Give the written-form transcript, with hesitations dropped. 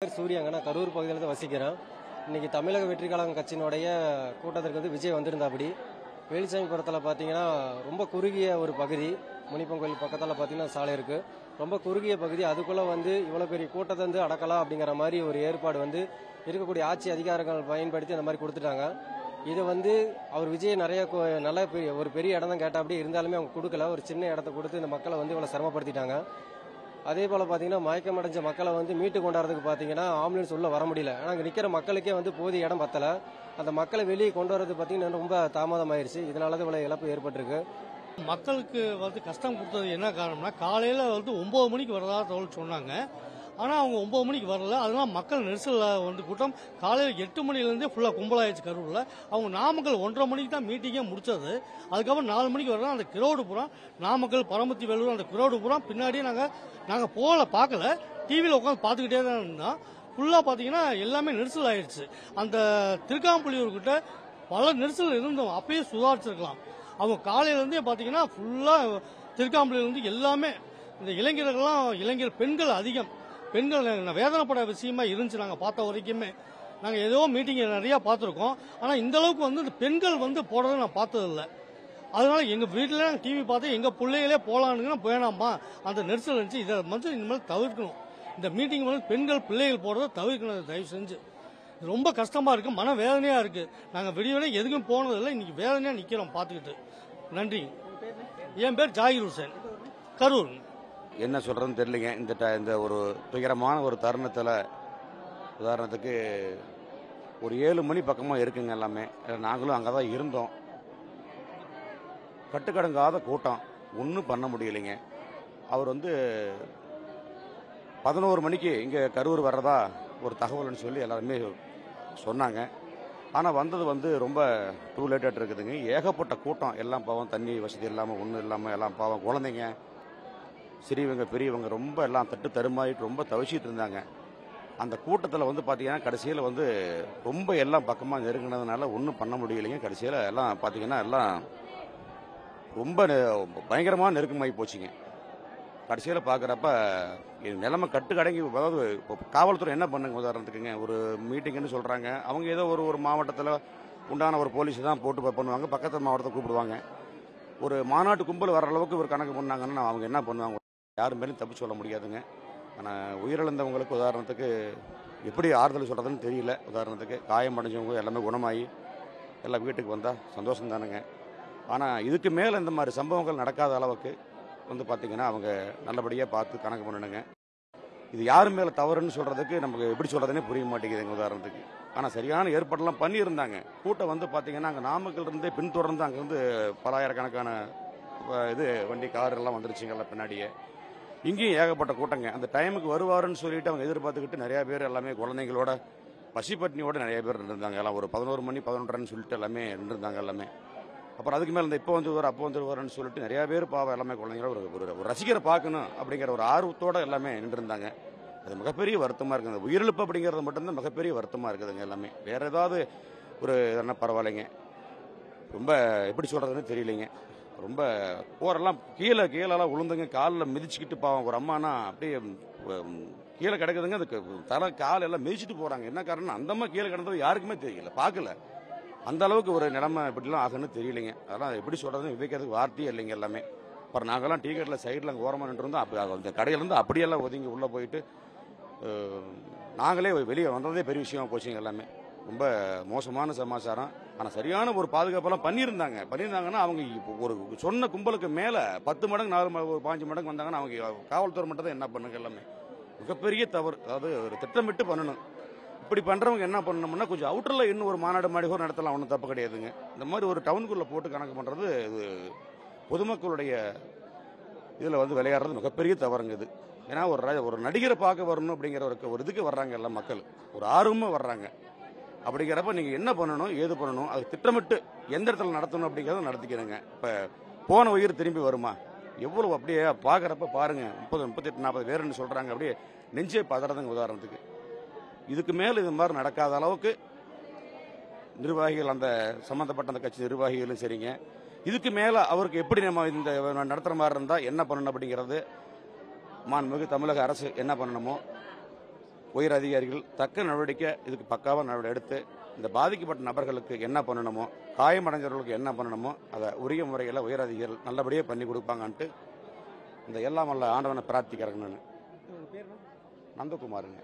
சூர்யாங்க, நான் கரூர் பகுதியில் தான் வசிக்கிறேன். இன்னைக்கு தமிழக வெற்றி கழகம் கட்சியினுடைய கூட்டத்திற்கு வந்து விஜய் வந்திருந்தாப்படி. வேலுசாமிபுரத்தில் பார்த்தீங்கன்னா ரொம்ப குறுகிய ஒரு பகுதி. முனிப்பன் கோயில் பக்கத்தில் பார்த்தீங்கன்னா சாலை இருக்கு. ரொம்ப குறுகிய பகுதி. அதுக்குள்ள வந்து இவ்வளோ பெரிய கூட்டத்தை வந்து அடக்கலாம் அப்படிங்கிற மாதிரி ஒரு ஏற்பாடு வந்து இருக்கக்கூடிய ஆட்சி அதிகாரங்கள் பயன்படுத்தி அந்த மாதிரி கொடுத்துட்டாங்க. இது வந்து அவர் விஜய் நிறைய நல்ல ஒரு பெரிய இடம் தான் கேட்டா அப்படி இருந்தாலுமே அவங்க கொடுக்கல. ஒரு சின்ன இடத்த கொடுத்து இந்த மக்களை வந்து இவ்வளோ சிரமப்படுத்திட்டாங்க. அதே போல் பார்த்தீங்கன்னா மயக்கமடைஞ்ச மக்களை வந்து மீட்டு கொண்டாடுறதுக்கு பார்த்தீங்கன்னா ஆம்புலன்ஸ் உள்ள வர முடியல. ஆனால் அங்கே நிற்கிற மக்களுக்கே வந்து போதிய இடம் பத்தலை. அந்த மக்களை வெளியே கொண்டு வரது பார்த்தீங்கன்னா ரொம்ப தாமதமாயிருச்சு. இதனால தான் இவ்வளோ இழப்பு ஏற்பட்டிருக்கு. மக்களுக்கு வந்து கஷ்டம் கொடுத்தது என்ன காரணம்னா, காலையில் வந்து 9 மணிக்கு வரதா தகவல் சொன்னாங்க. ஆனால் அவங்க 9 மணிக்கு வரல. அதெல்லாம் மக்கள் நெரிசலில் வந்து கூட்டம் காலையில் 8 மணிலேருந்தே ஃபுல்லாக கும்பலாயிடுச்சு கரூரில். அவங்க நாமக்கல் 1:30 மணிக்கு தான் மீட்டிங்கே முடிச்சது. அதுக்கப்புறம் 4 மணிக்கு வரலாம். அந்த கிரௌடு பூரா நாமக்கல், பரமத்தி, வேலூர் அந்த கிரௌடு பூரா பின்னாடியே நாங்கள் போகல, பார்க்கல, டிவியில் உட்காந்து பார்த்துக்கிட்டே தான் இருந்தோம். ஃபுல்லாக பார்த்தீங்கன்னா எல்லாமே நெரிசல் ஆயிடுச்சு. அந்த திருக்காம்புலியூர்கிட்ட பல நெரிசல் இருந்தோம். அப்பயே சுதாரிச்சிருக்கலாம். அவங்க காலையிலேருந்தே பார்த்தீங்கன்னா ஃபுல்லாக திருக்காம்புலியூர்லேருந்து எல்லாமே இந்த இளைஞர் பெண்கள் அதிகம். பெண்கள் வேதனைப்பட விஷயமா இருந்துச்சு. நாங்கள் பார்த்த வரைக்குமே நாங்கள் ஏதோ மீட்டிங் நிறையா பார்த்துருக்கோம். ஆனால் இந்த அளவுக்கு வந்து இந்த பெண்கள் வந்து போடுறதை நான் பார்த்ததில்லை. அதனால எங்கள் வீட்டில் நாங்கள் டிவி பார்த்து எங்கள் பிள்ளைகளே போகலான்னு வேணாமா, அந்த நெரிசல் இருந்துச்சு. இதை வந்து இனிமேல் தவிர்க்கணும். இந்த மீட்டிங் வந்து பெண்கள் பிள்ளைகள் போடுறதை தவிர்க்கணும் தயவு செஞ்சு. ரொம்ப கஷ்டமாக இருக்குது, மன வேதனையாக இருக்குது. நாங்கள் விடியவே எதுக்கும் போனதில்லை. இன்னைக்கு வேதனையாக நிற்கிறோம் பார்த்துக்கிட்டு. நன்றி. என் பேர் ஜாகிர் ஹுசேன், கரூர். என்ன சொல்றதுன்னு தெரியலைங்க. இந்த ஒரு துயரமான ஒரு தருணத்தில் உதாரணத்துக்கு ஒரு 7 மணி பக்கமாக இருக்குங்க எல்லாமே. நாங்களும் அங்கே தான் இருந்தோம். கட்டுக்கடங்காத கூட்டம், ஒன்றும் பண்ண முடியலைங்க. அவர் வந்து 11 மணிக்கு இங்கே கரூர் வர்றதா ஒரு தகவல்னு சொல்லி எல்லாருமே சொன்னாங்க. ஆனால் வந்தது வந்து ரொம்ப டூ லேட்டாக இருக்குதுங்க. ஏகப்பட்ட கூட்டம், எல்லாம் பாவம் தண்ணி வசதி இல்லாமல் ஒன்றும் இல்லாமல் எல்லாம் பாவம் குழந்தைங்க, சிறியவங்க, பெரியவங்க ரொம்ப எல்லாம் தட்டு தருமாறிட்டு ரொம்ப தவிச்சிட்டு இருந்தாங்க. அந்த கூட்டத்தில் வந்து பார்த்தீங்கன்னா கடைசியில் வந்து ரொம்ப எல்லாம் பக்கமாக நெருங்கினதுனால ஒன்றும் பண்ண முடியலைங்க. கடைசியில் எல்லாம் பார்த்தீங்கன்னா எல்லாம் ரொம்ப பயங்கரமாக நெருக்கமாகி போச்சுங்க. கடைசியில் பார்க்குறப்ப நிலைமை கட்டுக்கடங்கி, அதாவது காவல்துறை என்ன பண்ணுங்க, உதாரணத்துக்குங்க ஒரு மீட்டிங்னு சொல்கிறாங்க. அவங்க ஏதோ ஒரு மாவட்டத்தில் உண்டான ஒரு போலீஸ் தான் போட்டு பண்ணுவாங்க, பக்கத்து மாவட்டத்தை கூப்பிடுவாங்க. ஒரு மாநாட்டு கும்பல் வர அளவுக்கு ஒரு கணக்கு பண்ணாங்கன்னா அவங்க என்ன பண்ணுவாங்க, யாரும் மேலும் தப்பு சொல்ல முடியாதுங்க. ஆனால் உயிரிழந்தவங்களுக்கு உதாரணத்துக்கு எப்படி ஆறுதல் சொல்கிறதுன்னு தெரியல. உதாரணத்துக்கு காயம் அடைஞ்சவங்க எல்லாமே குணமாகி எல்லாம் வீட்டுக்கு வந்தால் சந்தோஷம் தானுங்க. ஆனால் இதுக்கு மேலே இந்த மாதிரி சம்பவங்கள் நடக்காத அளவுக்கு வந்து பார்த்திங்கன்னா அவங்க நல்லபடியாக பார்த்து கணக்கு பண்ணணுங்க. இது யார் மேலே தவறுன்னு சொல்கிறதுக்கு நமக்கு எப்படி சொல்கிறதுனே புரிய மாட்டேங்குதுங்க உதாரணத்துக்கு. ஆனால் சரியான ஏற்பாடெல்லாம் பண்ணியிருந்தாங்க. கூட்டம் வந்து பார்த்திங்கன்னா அங்கே நாமக்கல்லேருந்தே பின்தொடர்ந்து அங்கே வந்து பலாயிரக்கணக்கான வண்டி கார் எல்லாம் வந்துருச்சுங்கல்ல பின்னாடியே. இங்கேயும் ஏகப்பட்ட கூட்டங்க. அந்த டைமுக்கு வருவாருன்னு சொல்லிட்டு அவங்க எதிர்பார்த்துக்கிட்டு நிறையா பேர் எல்லாமே குழந்தைங்களோட பசிப்பட்டினியோட நிறைய பேர் இருந்திருந்தாங்க. எல்லாம் ஒரு 11 மணி 11:30 சொல்லிட்டு எல்லாமே இருந்திருந்தாங்க எல்லாமே. அப்புறம் அதுக்கு மேலே இந்த இப்போ வந்து அப்போ வந்துருவாருன்னு சொல்லிட்டு நிறையா பேர் பாவம் எல்லாமே குழந்தைங்களோட ஒரு ரசிகரை பார்க்கணும் அப்படிங்கிற ஒரு ஆர்வத்தோடு எல்லாமே நின்றுருந்தாங்க. அது மிகப்பெரிய வருத்தமாக இருக்குது. உயிரிழப்பு அப்படிங்கிறது மட்டும்தான் மிகப்பெரிய வருத்தமாக இருக்குதுங்க எல்லாமே. வேறு ஏதாவது ஒரு என்ன பரவாயில்லைங்க. ரொம்ப எப்படி சொல்கிறதுன்னு தெரியலைங்க. ரொம்ப போரெல்லாம் கீழெல்லாம் உளுந்துங்க, காலில் மிதிச்சுக்கிட்டு பாவம் ஒரு அம்மானா அப்படியே கீழே கிடக்குதுங்க. அதுக்கு தலை கால் எல்லாம் மிதிச்சுட்டு போகிறாங்க. என்ன காரணம், அந்த அம்மா கீழே கிடந்தது யாருக்குமே தெரியல, பார்க்கல. அந்த அளவுக்கு ஒரு நிலைமை இப்படிலாம் ஆகுன்னு தெரியலைங்க. அதெல்லாம் எப்படி சொல்கிறதுன்னு விவேக்கிறதுக்கு வார்த்தையே இல்லைங்க எல்லாமே. அப்புறம் நாங்கள்லாம் டீ கட்டில் சைடில் அங்கே ஓரமாக நின்றுருந்தோம். அப்போ அந்த கடையிலேருந்து அப்படியெல்லாம் ஒதுங்கி உள்ளே போயிட்டு நாங்களே வெளியே வந்ததே பெரிய விஷயமா போச்சுங்க எல்லாமே. ரொம்ப மோசமான சமாச்சாரம். ஆனால் சரியான ஒரு பாதுகாப்பெல்லாம் பண்ணியிருந்தாங்கன்னா அவங்க ஒரு சொன்ன கும்பலுக்கு மேலே 10 மடங்கு 5 மடங்கு வந்தாங்கன்னா அவங்க காவல்துறை மட்டும் தான் என்ன பண்ணுங்க எல்லாமே. மிகப்பெரிய தவறு. அதாவது ஒரு திட்டமிட்டு பண்ணணும். இப்படி பண்ணுறவங்க என்ன பண்ணணும்னா கொஞ்சம் அவுட்டரில் இன்னும் ஒரு மாநாடு மாடிகோ நடத்தலாம், ஒன்றும் தப்பு கிடையாதுங்க. இந்த மாதிரி ஒரு டவுனுக்குள்ளே போட்டு கணக்கு பண்ணுறது இது பொதுமக்களுடைய இதில் வந்து விளையாடுறது மிகப்பெரிய தவறுங்க இது. ஏன்னா ஒரு நடிகரை பார்க்க வரணும் அப்படிங்கிற ஒரு இதுக்கு வர்றாங்க எல்லாம் மக்கள், ஒரு ஆர்வமாக வர்றாங்க. அப்படிங்கிறப்ப நீங்கள் என்ன பண்ணணும், ஏது பண்ணணும், அது திட்டமிட்டு எந்த இடத்துல நடத்தணும் அப்படிங்கிறத நடத்திக்கிறேங்க. இப்போ போன உயிர் திரும்பி வருமா, எவ்வளோ அப்படியே பார்க்குறப்ப பாருங்கள், 30, 38, 40 பேருன்னு சொல்கிறாங்க. அப்படியே நெஞ்சே பதறதுங்க உதாரணத்துக்கு. இதுக்கு மேலே இது மாதிரி நடக்காத அளவுக்கு நிர்வாகிகள், அந்த சம்மந்தப்பட்ட அந்த கட்சி நிர்வாகிகளும் சரிங்க, இதுக்கு மேலே அவருக்கு எப்படி நம்ம இந்த நடத்துகிற மாதிரி இருந்தால் என்ன பண்ணணும் அப்படிங்கிறது மாண்புமிகு தமிழக அரசு என்ன பண்ணணுமோ உயர் அதிகாரிகள் தக்க நடவடிக்கை இதுக்கு பக்காவாக நடவடிக்கை எடுத்து இந்த பாதிக்கப்பட்ட நபர்களுக்கு என்ன பண்ணணுமோ, காயமடைஞ்சவர்களுக்கு என்ன பண்ணணுமோ அதை உரிய முறையில் உயர் அதிகாரிகள் நல்லபடியாக பண்ணி கொடுப்பாங்கன்ட்டு இந்த எல்லாம் வல்ல ஆண்டவனை பிரார்த்திக்கிறேங்க. நான் நந்தகுமாருங்க.